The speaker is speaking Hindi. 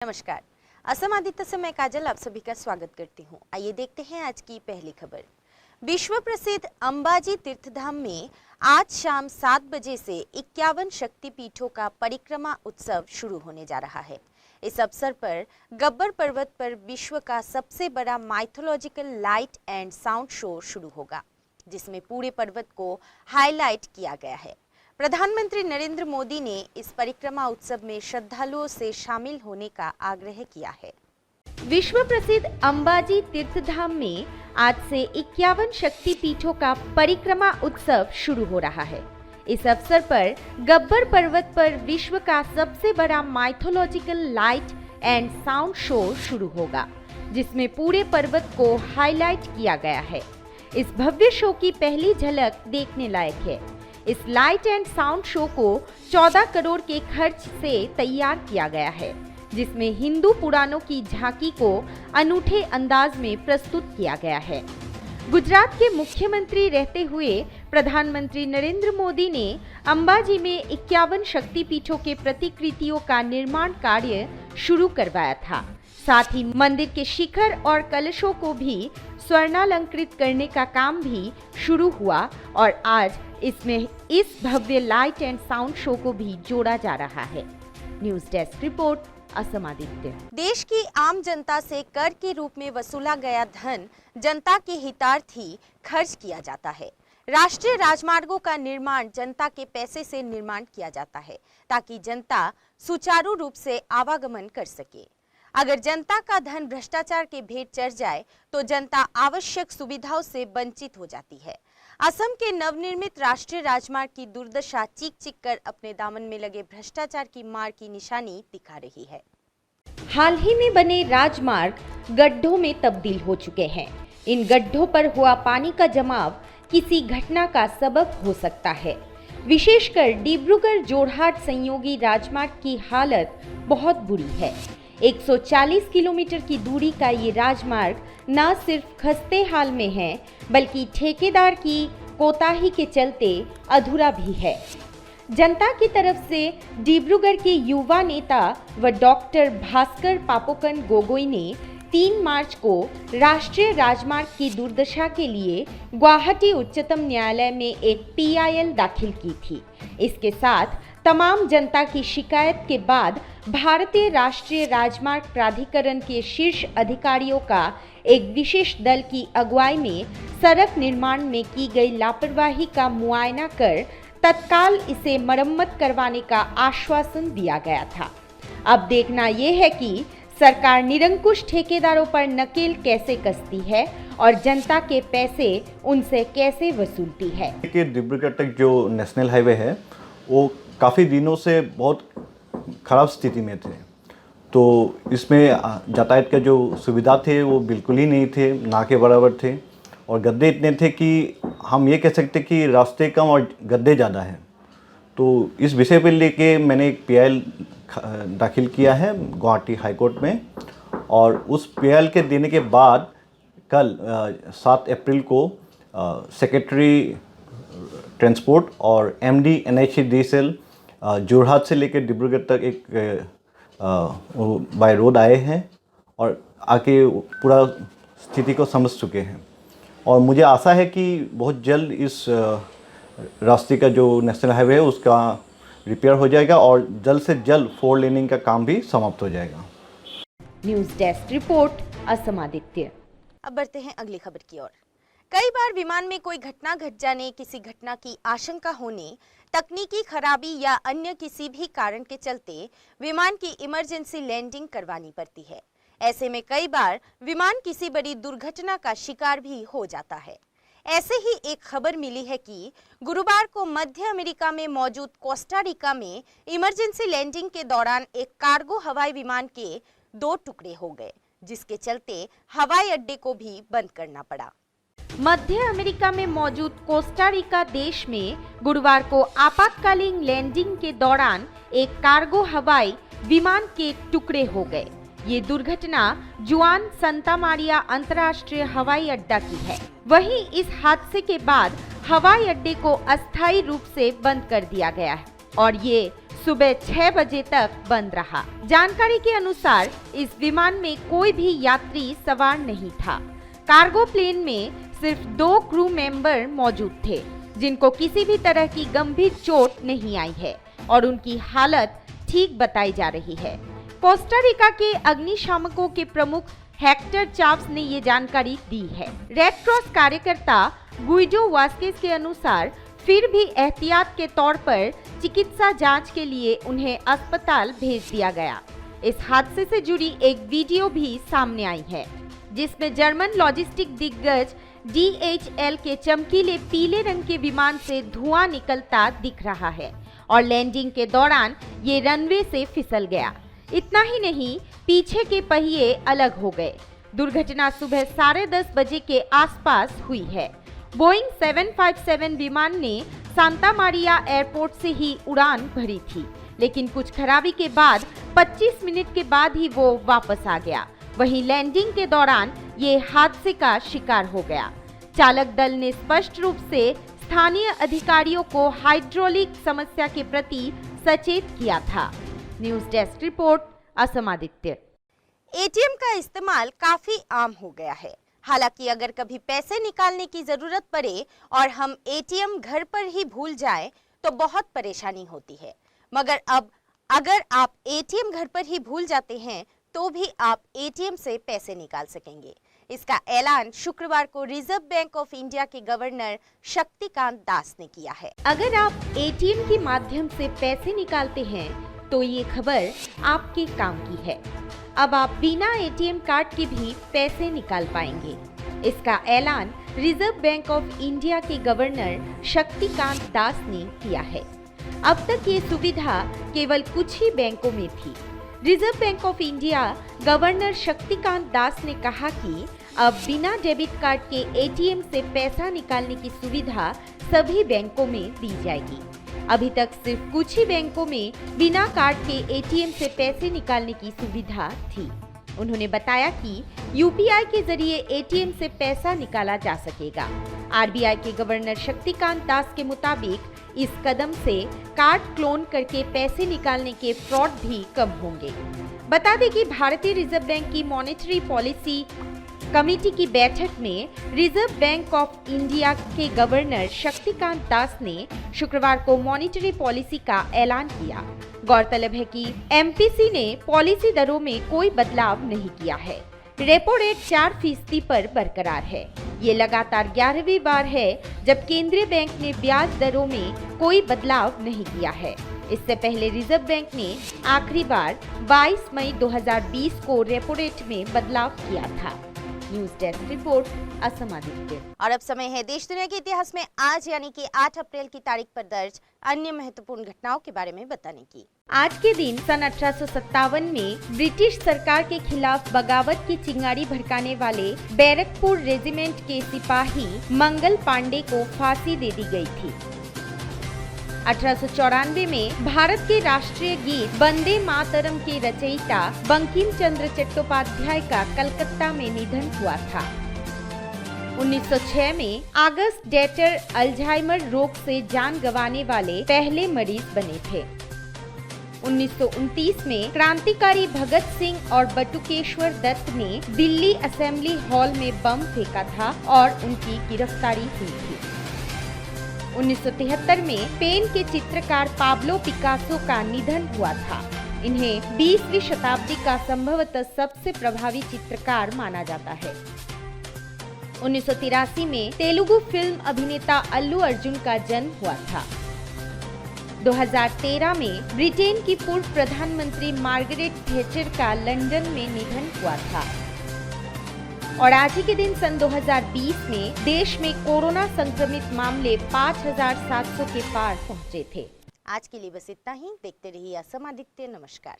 नमस्कार। असम आदित्य से मैं काजल आप सभी का स्वागत करती हूँ। आइए देखते हैं आज की पहली खबर। विश्व प्रसिद्ध अंबाजी तीर्थधाम में आज शाम 7 बजे से 51 शक्तिपीठों का परिक्रमा उत्सव शुरू होने जा रहा है। इस अवसर पर गब्बर पर्वत पर विश्व का सबसे बड़ा mythological light and sound show शुरू होगा, जिसमें पूरे पर्वत को हाईलाइट किया गया है। प्रधानमंत्री नरेंद्र मोदी ने इस परिक्रमा उत्सव में श्रद्धालुओं से शामिल होने का आग्रह किया है। विश्व प्रसिद्ध अंबाजी तीर्थधाम में आज से 51 शक्तिपीठों का परिक्रमा उत्सव शुरू हो रहा है। इस अवसर पर गब्बर पर्वत पर विश्व का सबसे बड़ा mythological light and sound show शुरू होगा, जिसमें पूरे पर्वत को हाईलाइट किया गया है। इस भव्य शो की पहली झलक देखने लायक है। इस लाइट एंड साउंड शो को 14 करोड़ के खर्च से तैयार किया गया है, जिसमें हिंदू पुराणों की झांकी को अनूठे अंदाज में प्रस्तुत किया गया है। गुजरात के मुख्यमंत्री रहते हुए प्रधानमंत्री नरेंद्र मोदी ने अंबाजी में 51 शक्तिपीठों के प्रतिकृतियों का निर्माण कार्य शुरू करवाया था। साथ ही मंदिर के शिखर और कलशों को भी स्वर्णालंकृत करने का काम भी शुरू हुआ और आज इसमें इस भव्य लाइट एंड साउंड शो को भी जोड़ा जा रहा है। News desk report, Assam Aditya. देश की आम जनता से कर के रूप में वसूला गया धन जनता के हितार्थ ही खर्च किया जाता है। राष्ट्रीय राजमार्गों का निर्माण जनता के पैसे से निर्माण किया जाता है, ताकि जनता सुचारू रूप से आवागमन कर सके। अगर जनता का धन भ्रष्टाचार के भेंट चढ़ जाए तो जनता आवश्यक सुविधाओं से वंचित हो जाती है। असम के नवनिर्मित राष्ट्रीय राजमार्ग की दुर्दशा चीख चीख कर अपने दामन में लगे भ्रष्टाचार की मार की निशानी दिखा रही है। हाल ही में बने राजमार्ग गड्ढों में तब्दील हो चुके हैं। इन गड्ढों पर हुआ पानी का जमाव किसी घटना का सबब हो सकता है। विशेषकर डिब्रूगढ़ जोरहाट संयोगी राजमार्ग की हालत बहुत बुरी है। 140 किलोमीटर की दूरी का ये राजमार्ग न सिर्फ खस्ते हाल में है, बल्कि ठेकेदार की कोताही के चलते अधूरा भी है। जनता की तरफ से डिब्रूगढ़ के युवा नेता व डॉक्टर भास्कर पापोकन गोगोई ने 3 मार्च को राष्ट्रीय राजमार्ग की दुर्दशा के लिए गुवाहाटी उच्चतम न्यायालय में एक PIL दाखिल की थी। इसके साथ तमाम जनता की शिकायत के बाद भारतीय राष्ट्रीय राजमार्ग प्राधिकरण के शीर्ष अधिकारियों का एक विशेष दल की अगुवाई में सड़क निर्माण में की गई लापरवाही का मुआयना कर तत्काल इसे मरम्मत करवाने का आश्वासन दिया गया था। अब देखना यह है कि सरकार निरंकुश ठेकेदारों पर नकेल कैसे कसती है और जनता के पैसे उनसे कैसे वसूलती है। डिब्रूगढ़ तक जो नेशनल हाईवे है वो काफ़ी दिनों से बहुत ख़राब स्थिति में थे, तो इसमें यातायात का जो सुविधा थे वो बिल्कुल ही नहीं थे, ना के बराबर थे, और गड्ढे इतने थे कि हम ये कह सकते कि रास्ते कम और गड्ढे ज़्यादा हैं। तो इस विषय पर लेके मैंने एक PIL दाखिल किया है गुवाहाटी हाई कोर्ट में, और उस PIL के देने के बाद कल 7 अप्रैल को सेक्रेटरी ट्रांसपोर्ट और MD NHADCL जोरहाट से लेकर डिब्रूगढ़ तक एक बाय रोड आए हैं और आके पूरा स्थिति को समझ चुके हैं, और मुझे आशा है कि बहुत जल्द इस रास्ते का जो नेशनल हाईवे है उसका रिपेयर हो जाएगा और जल्द से जल्द 4 लेनिंग का काम भी समाप्त हो जाएगा। News desk report, Assam Aditya. अब बढ़ते हैं अगली खबर की ओर। कई बार विमान में कोई घटना घट जाने, किसी घटना की आशंका होने, तकनीकी खराबी या अन्य किसी भी कारण के चलते विमान की इमरजेंसी लैंडिंग करवानी पड़ती है। ऐसे में कई बार विमान किसी बड़ी दुर्घटना का शिकार भी हो जाता है। ऐसे ही एक खबर मिली है कि गुरुवार को मध्य अमेरिका में मौजूद कोस्टा रिका में इमरजेंसी लैंडिंग के दौरान एक कार्गो हवाई विमान के 2 टुकड़े हो गए, जिसके चलते हवाई अड्डे को भी बंद करना पड़ा। मध्य अमेरिका में मौजूद कोस्टा रिका देश में गुरुवार को आपातकालीन लैंडिंग के दौरान एक कार्गो हवाई विमान के टुकड़े हो गए। ये दुर्घटना जुआन सांता मारिया अंतर्राष्ट्रीय हवाई अड्डा की है। वहीं इस हादसे के बाद हवाई अड्डे को अस्थायी रूप से बंद कर दिया गया है और ये सुबह 6 बजे तक बंद रहा। जानकारी के अनुसार इस विमान में कोई भी यात्री सवार नहीं था। कार्गो प्लेन में सिर्फ 2 क्रू मेंबर मौजूद थे, जिनको किसी भी तरह की गंभीर चोट नहीं आई है और उनकी हालत ठीक बताई जा रही है। कोस्टा रिका के अग्निशामकों के प्रमुख हेक्टर चाव्स ने ये जानकारी दी है। रेड क्रॉस कार्यकर्ता गुइडो वास्केस के अनुसार फिर भी एहतियात के तौर पर चिकित्सा जांच के लिए उन्हें अस्पताल भेज दिया गया। इस हादसे से जुड़ी एक वीडियो भी सामने आई है, जिसमें जर्मन लॉजिस्टिक दिग्गज DHL के चमकीले पीले रंग के विमान से धुआं निकलता दिख रहा है और लैंडिंग के दौरान ये रनवे से फिसल गया। इतना ही नहीं, पीछे के पहिए अलग हो गए। दुर्घटना सुबह 10:30 बजे के आसपास हुई है। बोइंग 757 विमान ने सांता मारिया एयरपोर्ट से ही उड़ान भरी थी, लेकिन कुछ खराबी के बाद 25 मिनट के बाद ही वो वापस आ गया। वहीं लैंडिंग के दौरान ये हादसे का शिकार हो गया। चालक दल ने स्पष्ट रूप से स्थानीय अधिकारियों को हाइड्रोलिक समस्या के प्रति सचेत किया था। News desk report, Assam Aditya. ATM का इस्तेमाल काफी आम हो गया है। हालांकि अगर कभी पैसे निकालने की जरूरत पड़े और हम एटीएम घर पर ही भूल जाएं, तो बहुत परेशानी होती है। मगर अब अगर आप एटीएम घर पर ही भूल जाते हैं, तो भी आप एटीएम से पैसे निकाल सकेंगे। इसका ऐलान शुक्रवार को रिजर्व बैंक ऑफ इंडिया के गवर्नर शक्तिकांत दास ने किया है। अगर आप एटीएम के माध्यम से पैसे निकालते हैं, तो ये खबर आपके काम की है। अब आप बिना एटीएम कार्ड के भी पैसे निकाल पाएंगे। इसका ऐलान रिजर्व बैंक ऑफ इंडिया के गवर्नर शक्तिकांत दास ने किया है। अब तक ये सुविधा केवल कुछ ही बैंकों में थी। Reserve Bank of India governor Shaktikanta Das ने कहा कि अब बिना डेबिट कार्ड के एटीएम से पैसा निकालने की सुविधा सभी बैंकों में दी जाएगी। अभी तक सिर्फ कुछ ही बैंकों में बिना कार्ड के एटीएम से पैसे निकालने की सुविधा थी। उन्होंने बताया कि यूपीआई के जरिए एटीएम से पैसा निकाला जा सकेगा। आरबीआई के गवर्नर शक्तिकांत दास के मुताबिक इस कदम से कार्ड क्लोन करके पैसे निकालने के फ्रॉड भी कम होंगे। बता दें कि भारतीय रिजर्व बैंक की मॉनेटरी पॉलिसी कमेटी की बैठक में रिजर्व बैंक ऑफ इंडिया के गवर्नर शक्तिकांत दास ने शुक्रवार को मॉनेटरी पॉलिसी का ऐलान किया। गौरतलब है कि एमपीसी ने पॉलिसी दरों में कोई बदलाव नहीं किया है। रेपो रेट 4% पर बरकरार है। ये लगातार 11वीं बार है जब केंद्रीय बैंक ने ब्याज दरों में कोई बदलाव नहीं किया है। इससे पहले रिजर्व बैंक ने आखिरी बार 22 मई 2020 को रेपो रेट में बदलाव किया था। News desk report, Assam Aditya. और अब समय है देश दुनिया के इतिहास में आज यानी कि 8 अप्रैल की तारीख पर दर्ज अन्य महत्वपूर्ण घटनाओं के बारे में बताने की। आज के दिन सन 1857 में ब्रिटिश सरकार के खिलाफ बगावत की चिंगारी भड़काने वाले बैरकपुर रेजिमेंट के सिपाही मंगल पांडे को फांसी दे दी गई थी। 1894 में भारत के राष्ट्रीय गीत वंदे मातरम के रचयिता बंकिम चंद्र चट्टोपाध्याय का कलकत्ता में निधन हुआ था। 1906 में ऑगस्ट डेटर अल्जाइमर रोग से जान गंवाने वाले पहले मरीज बने थे। 1929 में क्रांतिकारी भगत सिंह और बटुकेश्वर दत्त ने दिल्ली असेंबली हॉल में बम फेंका था और उनकी गिरफ्तारी हुई थी। 1973 में स्पेन के चित्रकार पाब्लो पिकासो का निधन हुआ था। इन्हें 20वीं शताब्दी का संभवतः सबसे प्रभावी चित्रकार माना जाता है। 1983 में तेलुगु फिल्म अभिनेता अल्लू अर्जुन का जन्म हुआ था। 2013 में ब्रिटेन की पूर्व प्रधानमंत्री मार्गरेट थैचर का लंदन में निधन हुआ था। और आज ही के दिन सन 2020 में देश में कोरोना संक्रमित मामले 5,700 के पार पहुंचे थे। आज के लिए बस इतना ही। देखते रहिए असम आदित्य। नमस्कार।